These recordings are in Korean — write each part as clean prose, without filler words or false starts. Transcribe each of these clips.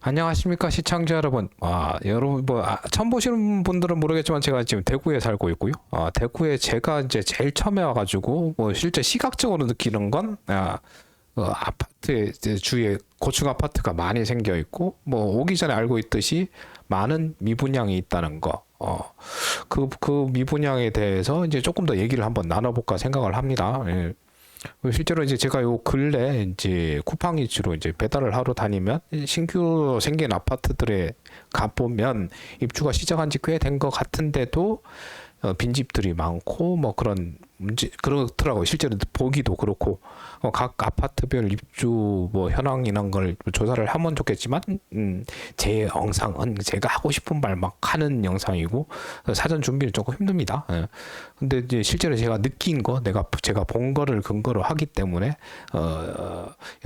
안녕하십니까 시청자 여러분. 여러분 처음 보시는 분들은 모르겠지만 제가 지금 대구에 살고 있고요. 대구에 제가 이제 제일 처음에 와가지고 실제 시각적으로 느끼는 건 아파트에 이제 주위에 고층 아파트가 많이 생겨 있고 오기 전에 알고 있듯이 많은 미분양이 있다는 거. 그 미분양에 대해서 이제 조금 더 얘기를 한번 나눠볼까 생각을 합니다. 예. 실제로 이제 제가 요 근래 이제 쿠팡 이츠로 이제 배달을 하러 다니면 신규 생긴 아파트들에 가보면 입주가 시작한 지 꽤 된 것 같은데도 빈집들이 많고 그런 문제 그렇더라고요. 실제로 보기도 그렇고 각 아파트별 입주 현황 이런 걸 조사를 하면 좋겠지만 제 영상은 제가 하고 싶은 말 막 하는 영상이고 사전 준비는 조금 힘듭니다. 근데 이제 실제로 제가 느낀 거 제가 본 거를 근거로 하기 때문에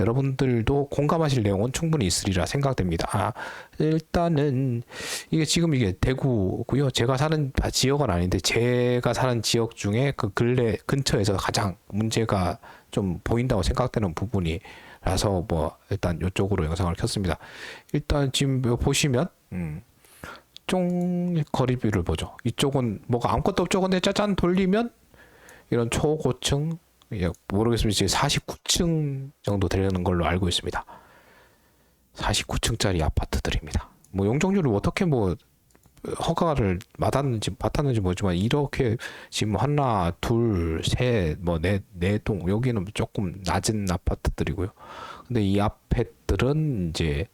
여러분들도 공감하실 내용은 충분히 있으리라 생각됩니다. 일단은 이게 대구고요. 제가 사는 지역은 아닌데 제가 사는 지역 중에 그 근래 근처에서 가장 문제가 좀 보인다고 생각되는 부분이라서 일단 이쪽으로 영상을 켰습니다. 일단 지금 보시면 좀 거리뷰를 보죠. 이쪽은 뭐가 아무것도 없죠. 근데 짜잔 돌리면 이런 초고층 모르겠습니다. 이제 49층 정도 되는 걸로 알고 있습니다. 49층짜리 아파트들입니다. 용적률을 어떻게 허가를 받았는지 모르지만 이렇게 지금 하나, 둘, 셋, 네 동 여기는 조금 낮은 아파트들이고요. 근데 이 앞에들은 이제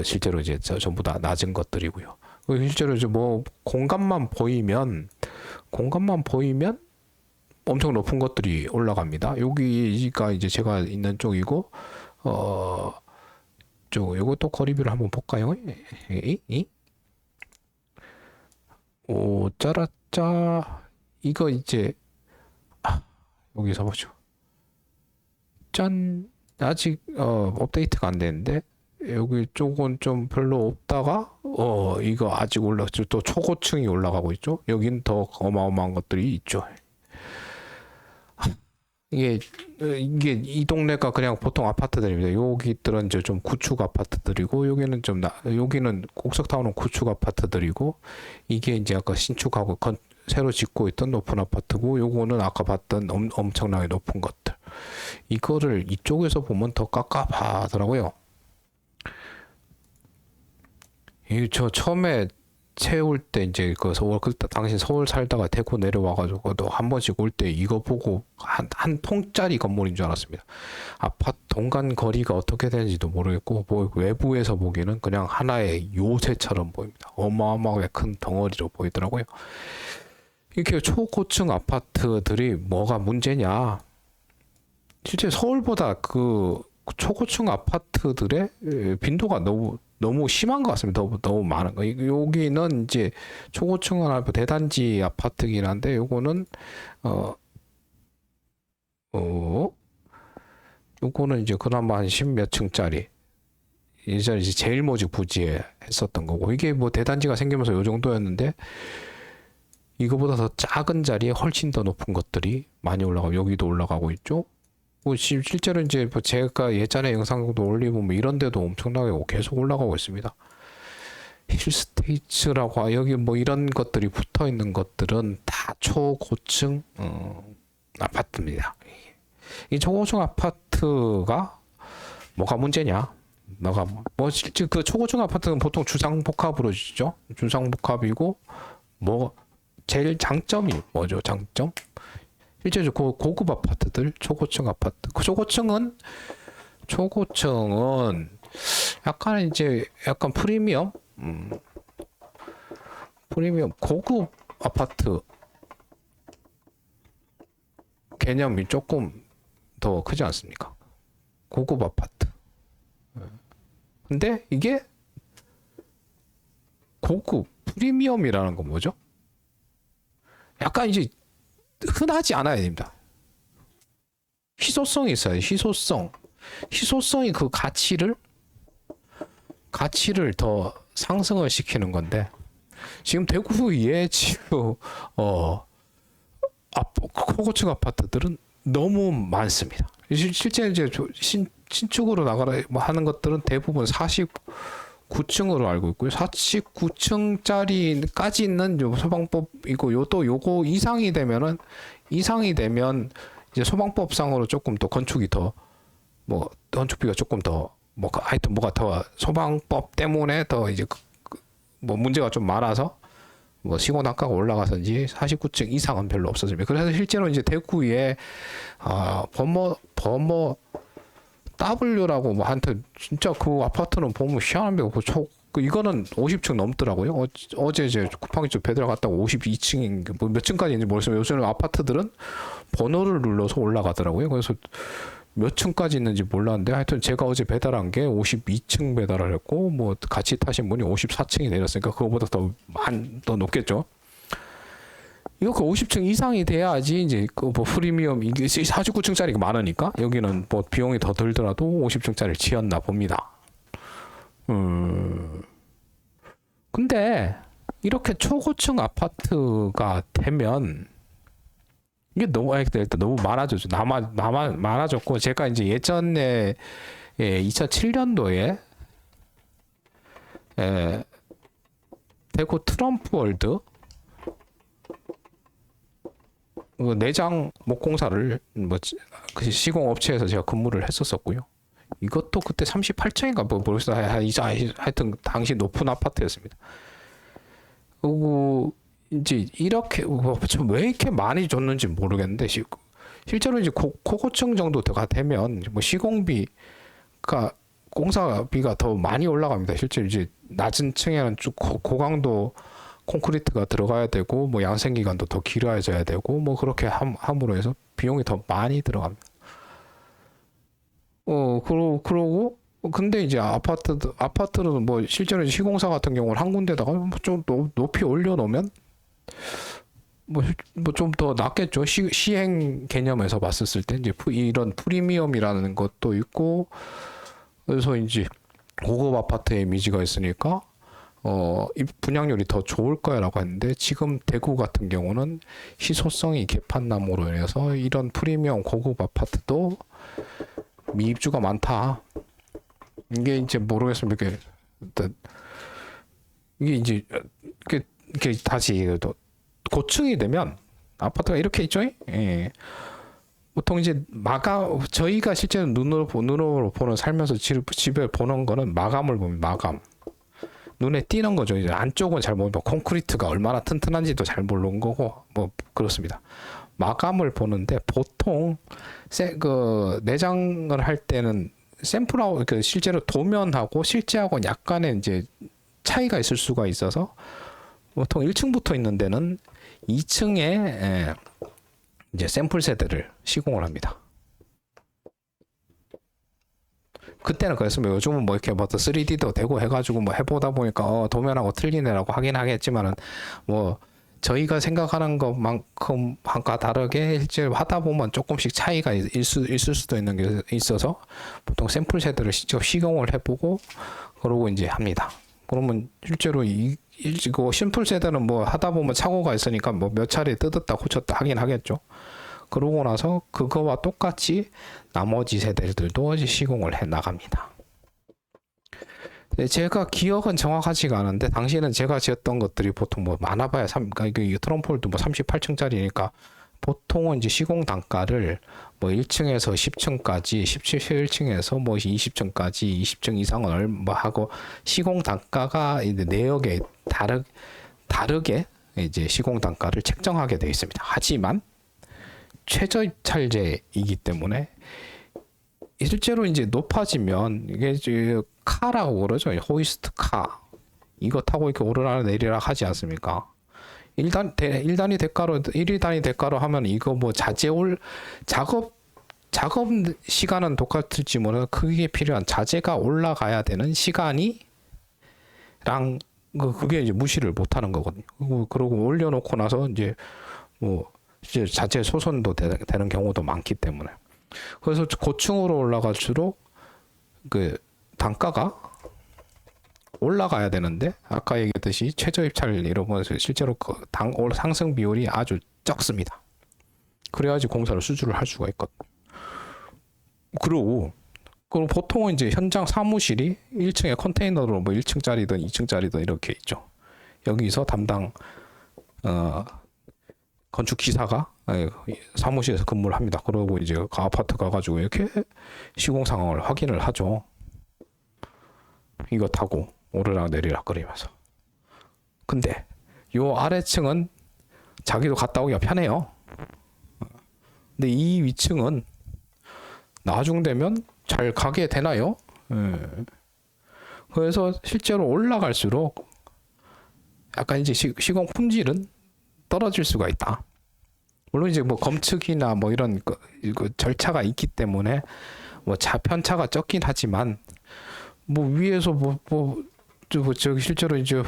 실제로 이제 전부 다 낮은 것들이고요. 실제로 이제 공간만 보이면 엄청 높은 것들이 올라갑니다. 여기가 이제 제가 있는 쪽이고 요것도 거리뷰를 한번 볼까요? 오, 짜라짜. 이거 이제, 여기서 보죠. 짠. 아직, 업데이트가 안 되는데, 여기 쪽은 좀 별로 없다가, 이거 아직 올라갔죠. 또 초고층이 올라가고 있죠. 여긴 더 어마어마한 것들이 있죠. 이게 이 동네가 그냥 보통 아파트들입니다. 여기들은 이제 좀 구축 아파트들이고 여기는 곡석타운은 구축 아파트들이고 이게 이제 아까 신축하고 새로 짓고 있던 높은 아파트고 요거는 아까 봤던 엄청나게 높은 것들. 이거를 이쪽에서 보면 더 깝깝하더라고요. 저 처음에 채울 때 이제 당신 서울 살다가 대구 내려와가지고 또 한 번씩 올 때 이거 보고 한 통짜리 건물인 줄 알았습니다. 아파트 동간 거리가 어떻게 되는지도 모르겠고 외부에서 보기에는 그냥 하나의 요새처럼 보입니다. 어마어마하게 큰 덩어리로 보이더라고요. 이렇게 초고층 아파트들이 뭐가 문제냐? 실제 서울보다 그 초고층 아파트들의 빈도가 너무 심한 것 같습니다. 너무 많은 거. 여기는 이제 초고층은 아니고 대단지 아파트긴 한데 요거는 요거는 이제 그나마 한 10몇 층짜리 예전에 이제 제일모직 부지에 했었던 거고 이게 대단지가 생기면서 요 정도였는데 이거보다 더 작은 자리에 훨씬 더 높은 것들이 많이 올라가고 여기도 올라가고 있죠. 실제로 이제 제가 예전에 영상도 올리고 이런 데도 엄청나게 계속 올라가고 있습니다. 힐스테이츠라고 여기 이런 것들이 붙어 있는 것들은 다 초고층 아파트입니다. 이 초고층 아파트가 뭐가 문제냐? 실제 그 초고층 아파트는 보통 주상복합으로 지죠. 주상복합이고 제일 장점이 뭐죠? 장점? 실제 고급 아파트들, 초고층 아파트. 초고층은 약간 프리미엄 고급 아파트 개념이 조금 더 크지 않습니까? 고급 아파트. 근데 이게 고급 프리미엄이라는 건 뭐죠? 약간 이제 흔하지 않아야 됩니다. 희소성이 있어요. 희소성이 그 가치를 더 상승을 시키는 건데 지금 대구에 지금 고고층 아파트들은 너무 많습니다. 실제 이제 신축으로 나가라 뭐 하는 것들은 대부분 49층으로 알고 있고요. 49층짜리까지 있는 요 소방법이고 요또 요거 이상이 되면 이제 소방법상으로 조금 더 건축이 더 뭐 건축비가 조금 더 뭐 하여튼 뭐가 더 소방법 때문에 더 이제 뭐 문제가 좀 많아서 뭐 시공 단가가 올라가서인지 49층 이상은 별로 없어집니다. 그래서 실제로 이제 대구에 버머 W라고 뭐 한테 진짜 그 아파트는 보면 희한한데 이거는 50층 넘더라고요. 어제 이제 쿠팡이 좀 배달 갔다가 52층인 뭐 몇 층까지인지 모르겠어요. 요새는 아파트들은 번호를 눌러서 올라가더라고요. 그래서 몇 층까지 있는지 몰랐는데 하여튼 제가 어제 배달한 게 52층 배달을 했고 뭐 같이 타신 분이 54층이 내렸으니까 그거보다 더 높겠죠. 이거 그 50층 이상이 돼야지 이제 그 뭐 프리미엄 이게 49층짜리가 많으니까 여기는 뭐 비용이 더 들더라도 50층짜리를 지었나 봅니다. 근데 이렇게 초고층 아파트가 되면 이게 일단 너무 많아졌죠. 많아졌고 제가 이제 예전에 2007년도에 대구 트럼프 월드 그 내장 목공사를 뭐 그 시공 업체에서 제가 근무를 했었었고요. 이것도 그때 38층인가 뭐 모르겠어요. 하여튼 당시 높은 아파트였습니다. 그리고 이제 이렇게 왜 이렇게 많이 줬는지 모르겠는데 실제로 이제 고고층 정도가 되면 뭐 시공비가 공사비가 더 많이 올라갑니다. 실제로 이제 낮은 층에는 쭉 고강도 콘크리트가 들어가야 되고 뭐 양생 기간도 더 길어져야 되고 뭐 그렇게 함으로 해서 비용이 더 많이 들어갑니다. 그러고 근데 이제 아파트는 뭐 실제로 시공사 같은 경우는 한 군데다가 좀 높이 올려놓으면 뭐 좀 더 낫겠죠. 시행 개념에서 봤었을 때 이제 이런 프리미엄이라는 것도 있고 그래서 이제 고급 아파트의 이미지가 있으니까 이 분양률이 더 좋을 거야라고 했는데 지금 대구 같은 경우는 희소성이 개판남으로 인해서 이런 프리미엄 고급 아파트도 미입주가 많다. 이게 이제 모르겠습니다. 이게 이제 이렇게 다시 고층이 되면 아파트가 이렇게 있죠. 예. 보통 이제 저희가 실제로 눈으로 보는 살면서 집에 보는 거는 마감을 보면 마감. 눈에 띄는 거죠. 이제 안쪽은 잘 모르고 콘크리트가 얼마나 튼튼한지도 잘 모르는 거고 뭐 그렇습니다. 마감을 보는데 보통 그 내장을 할 때는 샘플하고 그 실제로 도면하고 실제하고 약간의 이제 차이가 있을 수가 있어서 보통 1층부터 있는 데는 2층에 이제 샘플 세대를 시공을 합니다. 그때는 그랬습니다. 요즘은 뭐 이렇게 뭐 3D도 되고 해가지고 뭐 해보다 보니까 도면하고 틀리네라고 하긴 하겠지만은 뭐 저희가 생각하는 것만큼 한가 다르게 실제 하다 보면 조금씩 차이가 있을 수도 있는 게 있어서 보통 샘플 세대를 직접 시공을 해보고 그러고 이제 합니다. 그러면 실제로 이거 심플 세대는 뭐 하다 보면 착오가 있으니까 뭐 몇 차례 뜯었다 고쳤다 하긴 하겠죠. 그러고 나서 그거와 똑같이 나머지 세대들도 시공을 해 나갑니다. 제가 기억은 정확하지가 않은데 당시에는 제가 지었던 것들이 보통 뭐 많아봐야 그러니까 트럼폴도 뭐 38층짜리니까 보통은 이제 시공 단가를 뭐 1층에서 10층까지 17층에서 뭐 20층까지 20층 이상은 얼마 하고 시공 단가가 이제 내역에 다르게 이제 시공 단가를 책정하게 되어 있습니다. 하지만 최저 입찰제이기 때문에 실제로 이제 높아지면 이게 이제 카라고 그러죠. 호이스트 카 이거 타고 이렇게 오르락 내리락 하지 않습니까? 1단위 대가로 1위 단위 대가로 하면 이거 뭐 작업 시간은 똑같을지 몰라도 그게 필요한 자재가 올라가야 되는 시간이랑 그게 이제 무시를 못 하는 거거든요. 그러고 올려놓고 나서 이제 뭐 이제 자재 소선도 되는 경우도 많기 때문에 그래서 고층으로 올라갈수록 그 단가가 올라가야 되는데 아까 얘기했듯이 최저 입찰 이런 것은 실제로 그 상승 비율이 아주 적습니다. 그래야지 공사를 수주를 할 수가 있거든요. 그리고 그리고 보통은 이제 현장 사무실이 1층에 컨테이너로 뭐 1층짜리든 2층짜리든 이렇게 있죠. 여기서 담당 건축 기사가 사무실에서 근무를 합니다. 그러고 이제 그 아파트 가가지고 이렇게 시공 상황을 확인을 하죠. 이거 타고 오르락 내리락 거리면서. 근데 요 아래층은 자기도 갔다 오기가 편해요. 근데 이 위층은 나중 되면 잘 가게 되나요? 그래서 실제로 올라갈수록 약간 이제 시공 품질은 떨어질 수가 있다. 물론 이제 뭐 검측이나 뭐 이런 그 절차가 있기 때문에 뭐 편차가 적긴 하지만 뭐 위에서 저기 실제로 이제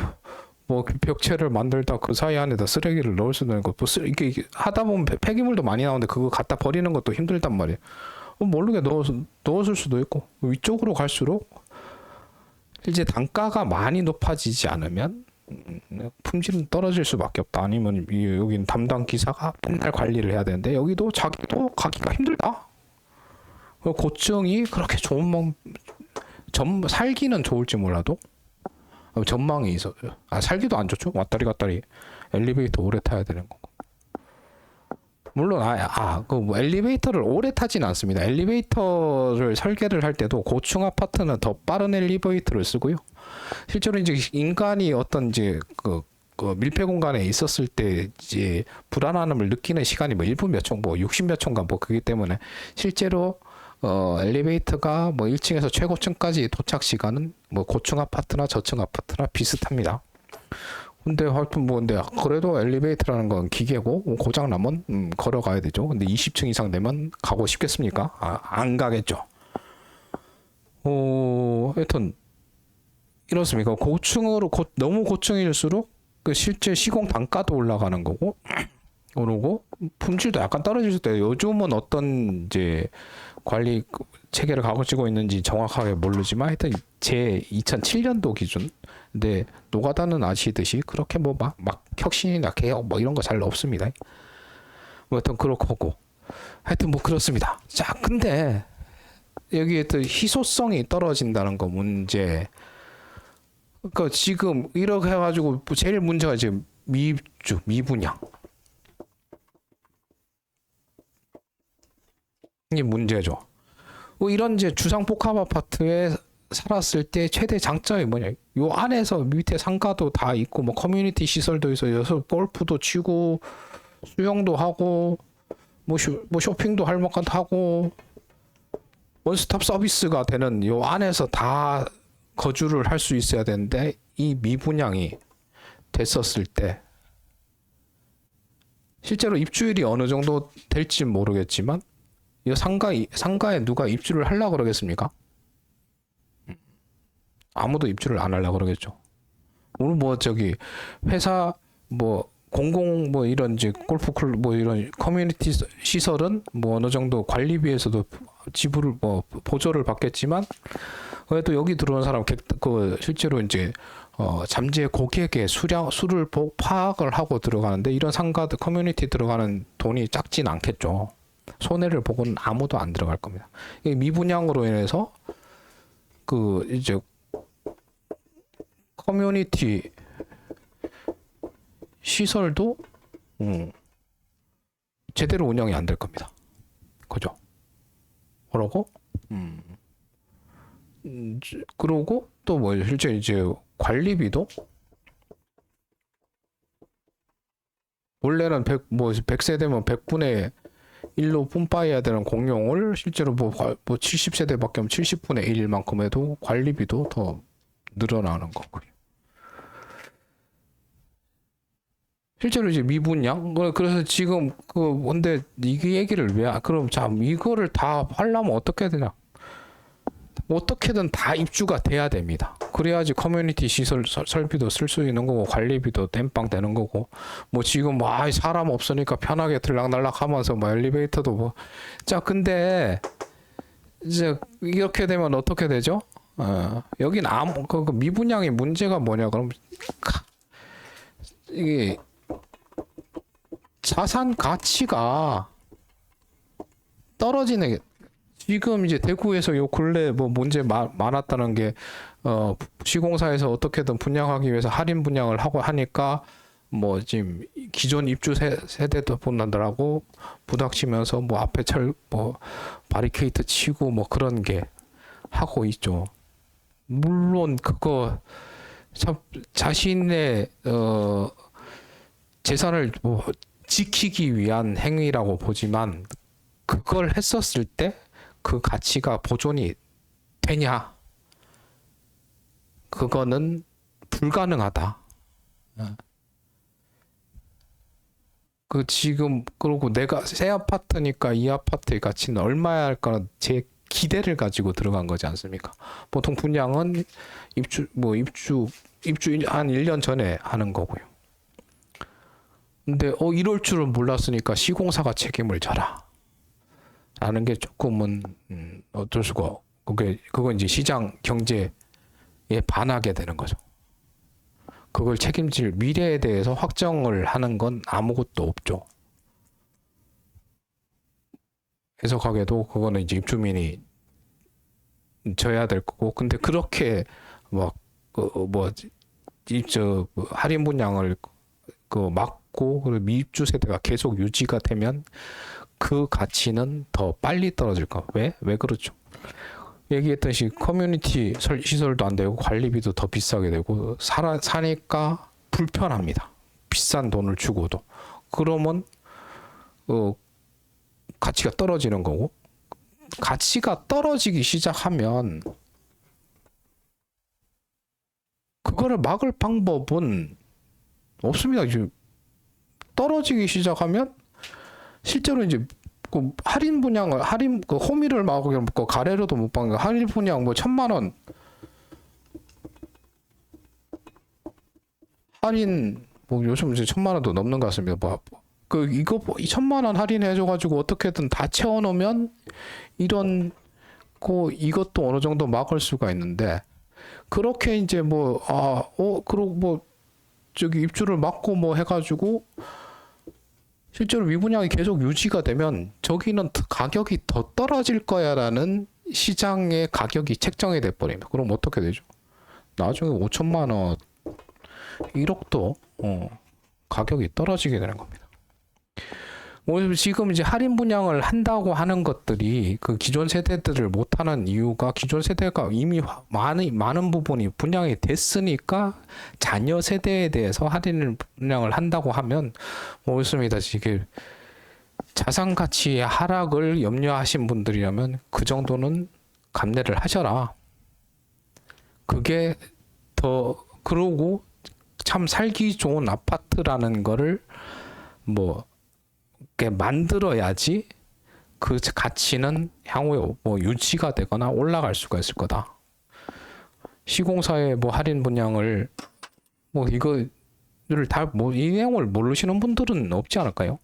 뭐 벽체를 만들다 그 사이 안에다 쓰레기를 넣을 수도 있고 뭐 이게 하다 보면 폐기물도 많이 나오는데 그거 갖다 버리는 것도 힘들단 말이에요. 모르게 넣었을 수도 있고 위쪽으로 갈수록 이제 단가가 많이 높아지지 않으면 품질은 떨어질 수밖에 없다. 아니면 여긴 담당 기사가 맨날 관리를 해야 되는데 여기도 자기도 가기가 힘들다. 고층이 그렇게 좋은 살기는 좋을지 몰라도 전망이 있어요. 살기도 안 좋죠. 왔다리 갔다리 엘리베이터 오래 타야 되는 거고. 물론 뭐 엘리베이터를 오래 타진 않습니다. 엘리베이터를 설계를 할 때도 고층 아파트는 더 빠른 엘리베이터를 쓰고요. 실제로 이제 인간이 어떤 이제 그 밀폐 공간에 있었을 때 이제 불안함을 느끼는 시간이 뭐 1분 몇 초, 뭐 60 몇 초인가 뭐 그기 때문에 실제로 엘리베이터가 뭐 1층에서 최고층까지 도착 시간은 뭐 고층 아파트나 저층 아파트나 비슷합니다. 근데 하여튼 뭐 근데 그래도 엘리베이터라는 건 기계고 고장 나면 걸어가야 되죠. 근데 20층 이상 되면 가고 싶겠습니까? 안 가겠죠. 하여튼 이렇습니까? 고층으로 너무 고층일수록 그 실제 시공 단가도 올라가는 거고, 그러고 품질도 약간 떨어질 수도 있어요. 요즘은 어떤 이제 관리 체계를 가지고 있는지 정확하게 모르지만 하여튼 제 2007년도 기준. 근데 노가다는 아시듯이 그렇게 뭐 막 혁신이나 개혁 뭐 이런 거 잘 없습니다. 뭐 하여튼 그렇고 하여튼 뭐 그렇습니다. 자, 근데 여기에 또 희소성이 떨어진다는 거 문제. 그러니까 지금 이렇게 해가지고 제일 문제가 지금 미분양. 이게 문제죠. 뭐 이런 이제 주상복합 아파트에 살았을 때 최대 장점이 뭐냐? 요 안에서 밑에 상가도 다 있고 뭐 커뮤니티 시설도 있어요. 골프도 치고 수영도 하고 뭐 쇼핑도 할 만큼 하고 원스톱 서비스가 되는 요 안에서 다 거주를 할 수 있어야 되는데 이 미분양이 됐었을 때 실제로 입주율이 어느 정도 될지 모르겠지만 이 상가에 누가 입주를 하려고 그러겠습니까? 아무도 입주를 안 하려고 그러겠죠. 오늘 뭐 저기 회사 뭐 공공 뭐 이런 이제 골프클럽 뭐 이런 커뮤니티 시설은 뭐 어느 정도 관리비에서도 지불을 뭐 보조를 받겠지만 그래도 여기 들어오는 사람 그 실제로 이제 잠재 고객의 수를 파악을 하고 들어가는데 이런 상가들 커뮤니티 들어가는 돈이 작진 않겠죠. 손해를 보고는 아무도 안 들어갈 겁니다. 이 미분양으로 인해서 그 이제 커뮤니티 시설도 제대로 운영이 안 될 겁니다. 그죠? 그러고 그러고 또 뭐 실제 이제 관리비도 원래는 100세대면 100분의 1로 뿜빠해야 되는 공용을 실제로 뭐 70세대밖에 하면 70분의 1만큼 해도 관리비도 더 늘어나는 거고요. 실제로 이제 미분양 그래서 지금 근데 이 얘기를 그럼 이거를 다 하려면 어떻게 해야 되냐? 어떻게든 다 입주가 돼야 됩니다. 그래야지 커뮤니티 시설 설비도 쓸 수 있는 거고 관리비도 땜빵 되는 거고 뭐 지금 뭐 사람 없으니까 편하게 들락날락 하면서 뭐 엘리베이터도 뭐 근데 이제 이렇게 되면 어떻게 되죠? 여긴 그 미분양의 문제가 뭐냐 그럼 이게 자산 가치가 떨어지는 지금 이제 대구에서 요 근래 뭐 문제 많았다는 게 시공사에서 어떻게든 분양하기 위해서 할인 분양을 하고 하니까 뭐 지금 기존 입주 세대도 분들하고 부닥치면서 뭐 앞에 뭐 바리케이트 치고 뭐 그런 게 하고 있죠. 물론 그거 참 자신의 재산을 뭐 지키기 위한 행위라고 보지만 그걸 했었을 때 그 가치가 보존이 되냐? 그거는 불가능하다. 그 지금 그러고 내가 새 아파트니까 이 아파트의 가치는 얼마야 할까 제 기대를 가지고 들어간 거지 않습니까? 보통 분양은 입주 한 1년 전에 하는 거고요. 근데 이럴 줄은 몰랐으니까 시공사가 책임을 져라. 라는 게 조금은 어쩔 수가 그건 이제 시장 경제에 반하게 되는 거죠. 그걸 책임질 미래에 대해서 확정을 하는 건 아무것도 없죠. 해석하게도 그거는 이제 입주민이 져야 될 거고, 근데 그렇게 할인 분양을 막고 미입주 세대가 계속 유지가 되면 그 가치는 더 빨리 떨어질 거. 왜 그렇죠? 얘기했듯이 커뮤니티 시설도 안 되고 관리비도 더 비싸게 되고 사니까 불편합니다. 비싼 돈을 주고도. 그러면 가치가 떨어지는 거고, 가치가 떨어지기 시작하면 그거를 막을 방법은 없습니다. 이제 떨어지기 시작하면 실제로 이제 그 할인 분양을 그 호미를 막고 가래로도 못 받는 할인 분양 뭐 1,000만 원 할인 뭐 요즘 이제 1,000만 원도 넘는 것 같습니다. 이거 2,000만 원 할인해줘가지고 어떻게든 다 채워놓으면 이것도 어느 정도 막을 수가 있는데, 그렇게 이제 그리고 뭐 저기 입주를 막고 뭐 해가지고 실제로 미분양이 계속 유지가 되면 저기는 가격이 더 떨어질 거야라는 시장의 가격이 책정이 돼 버립니다. 그럼 어떻게 되죠? 나중에 5천만 원, 1억도 가격이 떨어지게 되는 겁니다. 지금 이제 할인 분양을 한다고 하는 것들이 그 기존 세대들을 못하는 이유가 기존 세대가 이미 많은 부분이 분양이 됐으니까 자녀 세대에 대해서 할인 분양을 한다고 하면 있습니다. 지금 자산 가치의 하락을 염려하신 분들이라면 그 정도는 감내를 하셔라. 그게 그러고 참 살기 좋은 아파트라는 거를 만들어야지 그 가치는 향후에 유지가 되거나 올라갈 수가 있을 거다. 시공사의 할인 분양을 이거를 다 이 내용을 모르시는 분들은 없지 않을까요?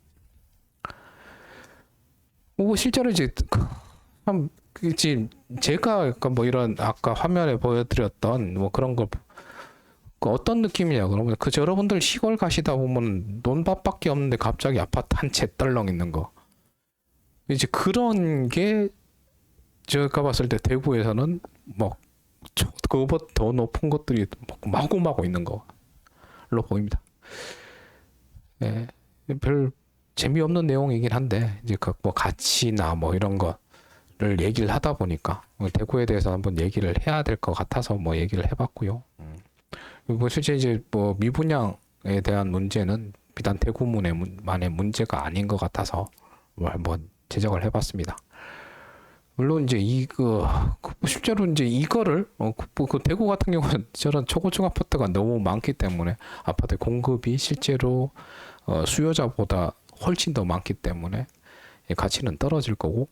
실제로 이제 제가 이런 아까 화면에 보여드렸던 그런 걸 어떤 느낌이냐 그러면 여러분들 시골 가시다 보면 논밭밖에 없는데 갑자기 아파트 한 채 떨렁 있는 거, 이제 그런 게 제가 봤을 때 대구에서는 그거보다 더 높은 것들이 마구마구 있는 걸로 보입니다. 예, 별 재미없는 내용이긴 한데 이제 가치나 이런 거를 얘기를 하다 보니까 대구에 대해서 한번 얘기를 해야 될 것 같아서 얘기를 해봤고요. 실제 이제 미분양에 대한 문제는 비단 대구만의 문제가 아닌 것 같아서 한번 제작을 해봤습니다. 물론 이제 실제로 이제 이거를 그 대구 같은 경우는 저런 초고층 아파트가 너무 많기 때문에 아파트 공급이 실제로 수요자보다 훨씬 더 많기 때문에 가치는 떨어질 거고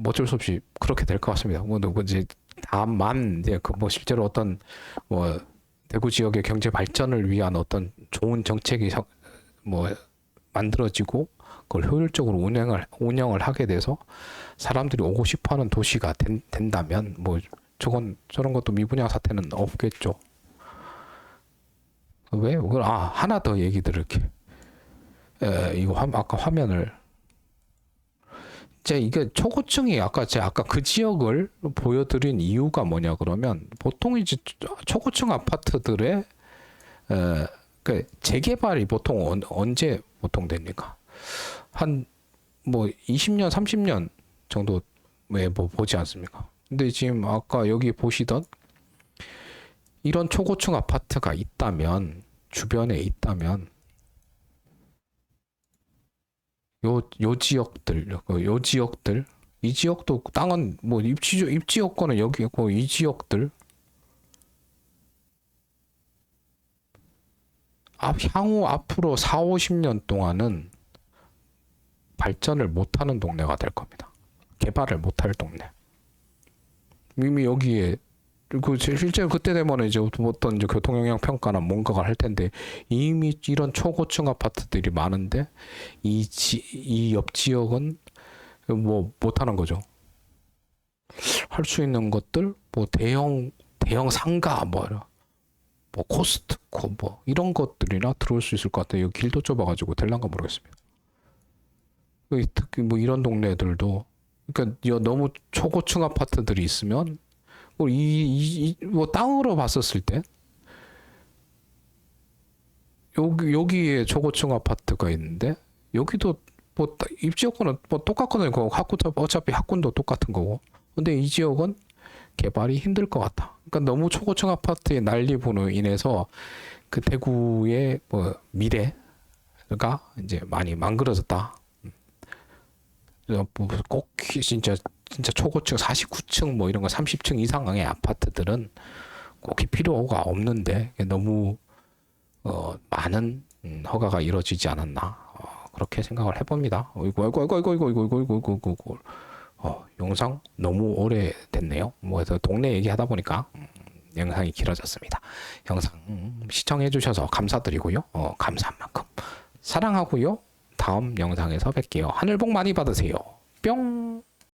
어쩔 수 없이 그렇게 될 것 같습니다. 이제 다만 이제 실제로 어떤 대구 지역의 경제 발전을 위한 어떤 좋은 정책이 만들어지고 그걸 효율적으로 운영을 하게 돼서 사람들이 오고 싶어하는 도시가 된다면 저런 것도 미분양 사태는 없겠죠. 왜? 하나 더 얘기 드릴게. 이거 아까 화면을 제 이게 초고층이 아까 그 지역을 보여드린 이유가 뭐냐 그러면 보통 이제 초고층 아파트들의 그 재개발이 보통 언제 보통 됩니까? 한 뭐 20년, 30년 정도 왜 뭐 보지 않습니까? 근데 지금 아까 여기 보시던 이런 초고층 아파트가 있다면 주변에 있다면 요 지역들 이 지역도 땅은 뭐 입지 여건은 여기고 이 지역들 향후 앞으로 4, 50년 동안은 발전을 못하는 동네가 될 겁니다. 개발을 못할 동네. 이미 여기에 실제 그때 되면 이제 어떤 이제 교통 영향 평가나 뭔가가 할 텐데 이미 이런 초고층 아파트들이 많은데 이 옆 지역은 뭐 못하는 거죠. 할 수 있는 것들 뭐 대형 상가 뭐 코스트코 뭐 이런 것들이나 들어올 수 있을 것 같아요. 여기 길도 좁아가지고 될란가 모르겠습니다. 특히 뭐 이런 동네들도 그러니까 너무 초고층 아파트들이 있으면 뭐 땅으로 봤었을 때 여기에 초고층 아파트가 있는데 여기도 뭐 입지 여건은 뭐 똑같거든요. 어차피 학군도 똑같은 거고. 근데 이 지역은 개발이 힘들 것 같다. 그러니까 너무 초고층 아파트의 난립으로 인해서 그 대구의 뭐 미래가 이제 많이 망그러졌다. 꼭 진짜 초고층 49층 뭐 이런 거 30층 이상의 아파트들은 꼭 필요가 없는데 너무 많은 허가가 이루어지지 않았나 그렇게 생각을 해봅니다. 이고 영상 너무 오래 됐네요. 뭐 해서 동네 얘기하다 보니까 영상이 길어졌습니다. 영상 시청해주셔서 감사드리고요. 감사한 만큼 사랑하고요. 다음 영상에서 뵐게요. 하늘 복 많이 받으세요. 뿅.